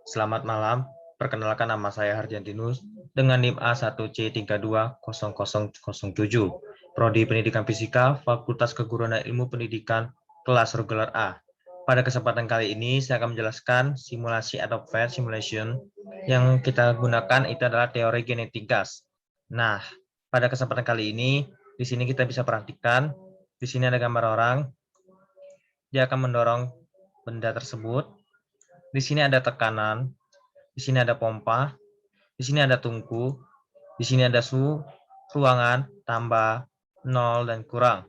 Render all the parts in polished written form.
Selamat malam, perkenalkan nama saya Harjantinus dengan NIM A1C320007, Prodi Pendidikan Fisika, Fakultas Keguruan dan Ilmu Pendidikan, kelas reguler A. Pada kesempatan kali ini, saya akan menjelaskan simulasi atau phase simulation. Yang kita gunakan itu adalah teori genetik gas. Nah, pada kesempatan kali ini, di sini kita bisa perhatikan, di sini ada gambar orang, dia akan mendorong benda tersebut. Di sini ada tekanan, di sini ada pompa, di sini ada tungku, di sini ada suhu ruangan, tambah, nol, dan kurang.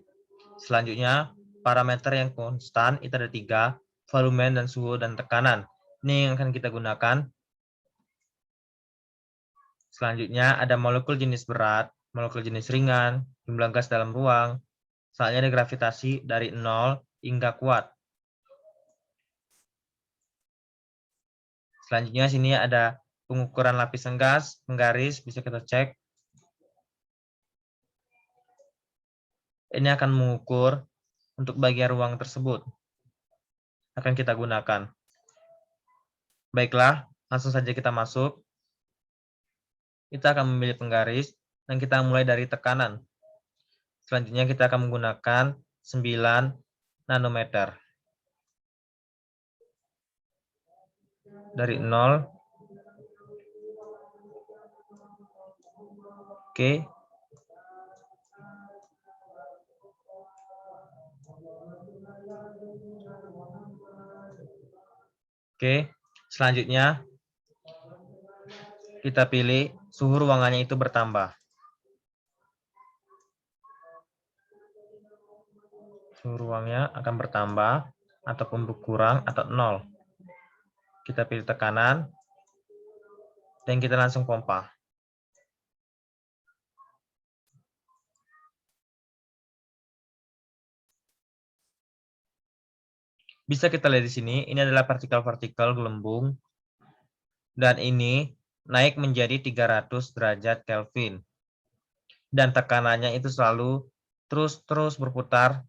Selanjutnya, parameter yang konstan itu ada 3, volume dan suhu dan tekanan. Ini yang akan kita gunakan. Selanjutnya, ada molekul jenis berat, molekul jenis ringan, jumlah gas dalam ruang. Selanjutnya ada gravitasi dari 0 hingga kuat. Selanjutnya sini ada pengukuran lapisan gas, penggaris, bisa kita cek. Ini akan mengukur untuk bagian ruang tersebut. Akan kita gunakan. Baiklah, langsung saja kita masuk. Kita akan memilih penggaris, dan kita mulai dari tekanan. Selanjutnya kita akan menggunakan 9 nanometer. Dari 0. Oke. Oke, selanjutnya kita pilih suhu ruangannya itu bertambah. Suhu ruangnya akan bertambah ataupun berkurang atau 0. Kita pilih tekanan dan kita langsung pompa. Bisa kita lihat di sini, ini adalah partikel-partikel gelembung dan ini naik menjadi 300 derajat Kelvin. Dan tekanannya itu selalu terus berputar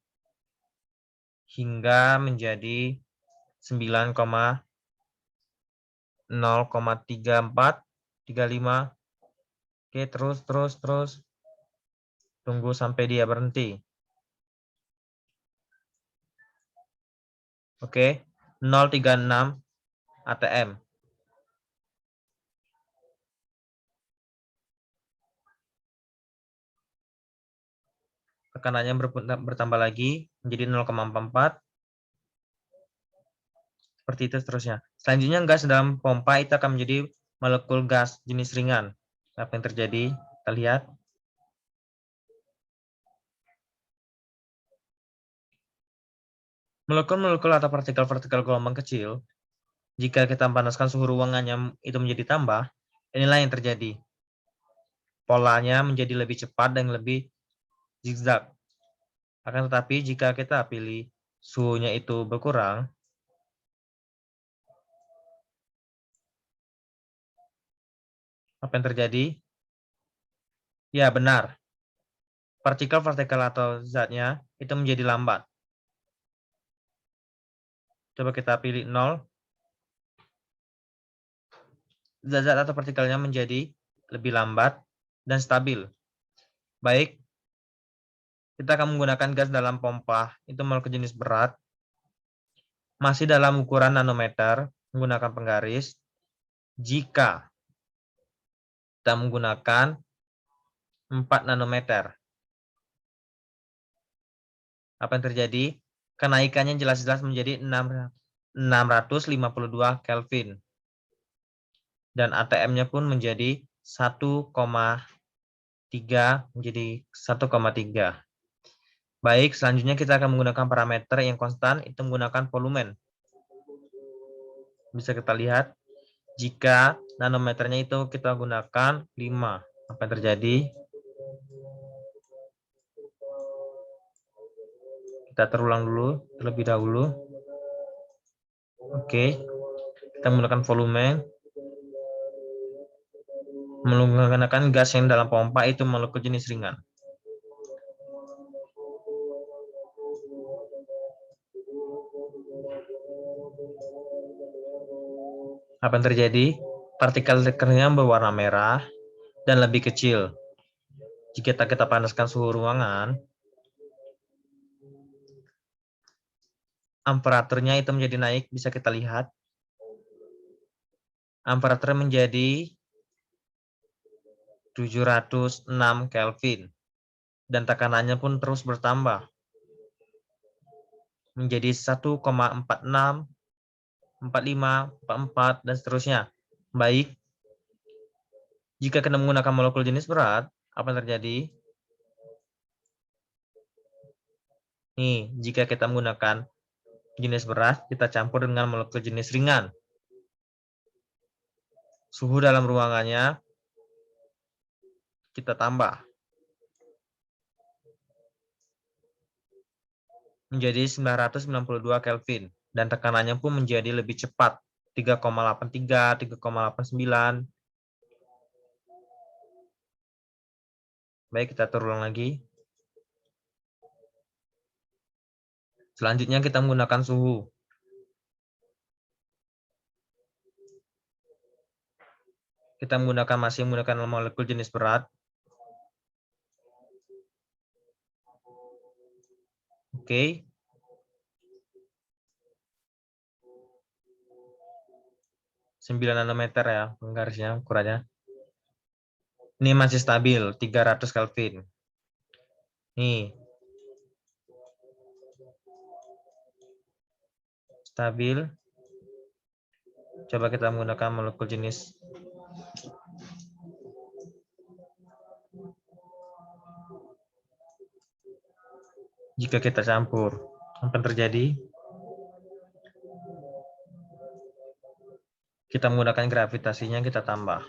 hingga menjadi 9,0,3435. Oke, terus. Tunggu sampai dia berhenti. Oke, 036 atm. Tekanannya bertambah lagi menjadi 0,44. Seperti itu seterusnya. Selanjutnya gas dalam pompa itu akan menjadi molekul gas jenis ringan. Apa yang terjadi? Kita lihat. Molekul-molekul atau partikel-partikel gelombang kecil, jika kita panaskan suhu ruangannya itu menjadi tambah, inilah yang terjadi. Polanya menjadi lebih cepat dan lebih zigzag. Akan tetapi jika kita pilih suhunya itu berkurang, apa yang terjadi? Ya, benar. Partikel-partikel atau zatnya itu menjadi lambat. Coba kita pilih 0. Zat-zat atau partikelnya menjadi lebih lambat dan stabil. Baik, kita akan menggunakan gas dalam pompa, itu molekul jenis berat, masih dalam ukuran nanometer, menggunakan penggaris. Jika kita menggunakan 4 nanometer, apa yang terjadi? Kenaikannya jelas-jelas menjadi 652 Kelvin. Dan ATM-nya pun menjadi 1,3 menjadi 1,3. Baik, selanjutnya kita akan menggunakan parameter yang konstan, itu menggunakan volume. Bisa kita lihat, jika nanometernya itu kita gunakan 5, apa yang terjadi? Kita terulang dulu, terlebih dahulu. Oke, kita menggunakan volume. Menggunakan gas yang dalam pompa itu molekul jenis ringan. Apa yang terjadi? Partikel kekeringan berwarna merah dan lebih kecil. Jika kita panaskan suhu ruangan, temperaturnya itu menjadi naik, bisa kita lihat. Temperatur menjadi 706 Kelvin dan tekanannya pun terus bertambah menjadi 1,46, 45, 44 dan seterusnya. Baik, jika kita menggunakan molekul jenis berat, apa yang terjadi? Nih, jika kita menggunakan jenis berat, kita campur dengan molekul jenis ringan. Suhu dalam ruangannya kita tambah menjadi 992 Kelvin dan tekanannya pun menjadi lebih cepat, 3,83, 3,89. Baik, kita ulang lagi. Selanjutnya kita menggunakan suhu. Kita masih menggunakan molekul jenis berat. Oke. Sembilan nanometer ya, garisnya ukurannya. Ini masih stabil, 300 Kelvin. Nih. Stabil. Coba kita menggunakan molekul jenis jika kita campur, apa yang terjadi? Kita menggunakan gravitasinya, kita tambah.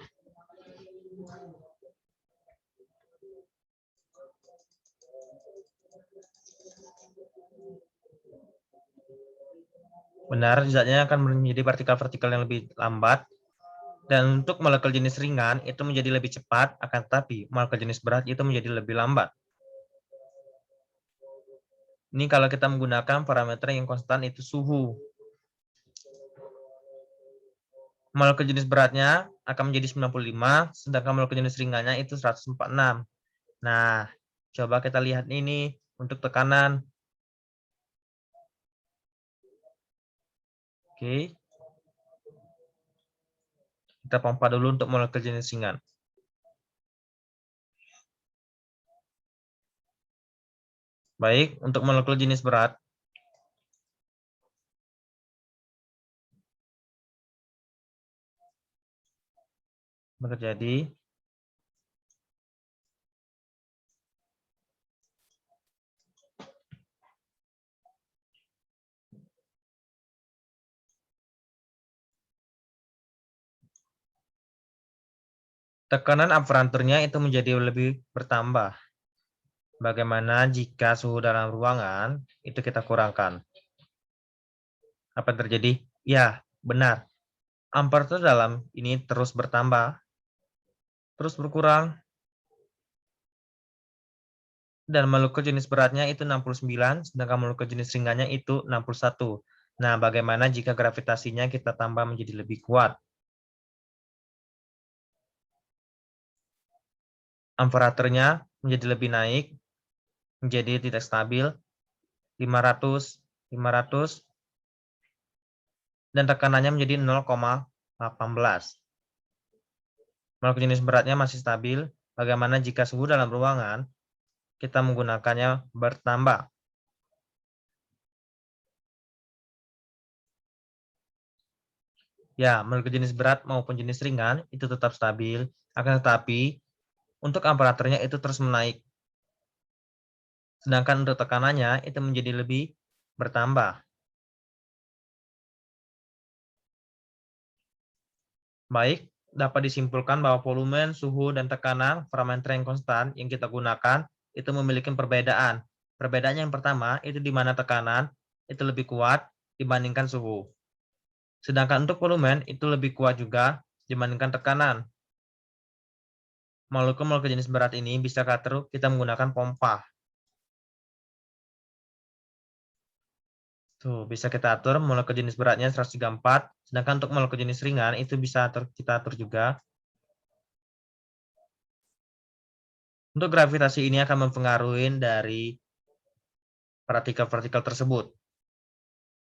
Benar, zatnya akan menjadi partikel-partikel yang lebih lambat. Dan untuk molekul jenis ringan itu menjadi lebih cepat, akan tetapi molekul jenis berat itu menjadi lebih lambat. Ini kalau kita menggunakan parameter yang konstan itu suhu. Molekul jenis beratnya akan menjadi 95, sedangkan molekul jenis ringannya itu 146. Nah, coba kita lihat ini untuk tekanan. Oke. Kita pompa dulu untuk molekul jenis ringan. Baik, untuk molekul jenis berat, terjadi tekanan aparaturnya itu menjadi lebih bertambah. Bagaimana jika suhu dalam ruangan itu kita kurangkan? Apa yang terjadi? Ya, benar. Amperatur dalam ini terus bertambah, terus berkurang, dan molekul jenis beratnya itu 69, sedangkan molekul jenis ringannya itu 61. Nah, bagaimana jika gravitasinya kita tambah menjadi lebih kuat? Amperaturnya menjadi lebih naik, menjadi tidak stabil, 500, 500, dan tekanannya menjadi 0,18. Molekul jenis beratnya masih stabil. Bagaimana jika suhu dalam ruangan kita menggunakannya bertambah? Ya, molekul jenis berat maupun jenis ringan itu tetap stabil, akan tetapi untuk amperaturnya itu terus menaik. Sedangkan untuk tekanannya itu menjadi lebih bertambah. Baik, dapat disimpulkan bahwa volume, suhu, dan tekanan parameter yang konstan yang kita gunakan itu memiliki perbedaan. Perbedaannya yang pertama itu di mana tekanan itu lebih kuat dibandingkan suhu. Sedangkan untuk volume itu lebih kuat juga dibandingkan tekanan. Molekul-molekul jenis berat ini bisa kita menggunakan pompa. Tuh, bisa kita atur molekul jenis beratnya 134, sedangkan untuk molekul jenis ringan itu bisa kita atur juga. Untuk gravitasi ini akan mempengaruhi dari partikel-partikel tersebut.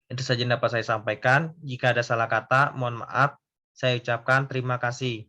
Itu saja yang dapat saya sampaikan. Jika ada salah kata, mohon maaf. Saya ucapkan terima kasih.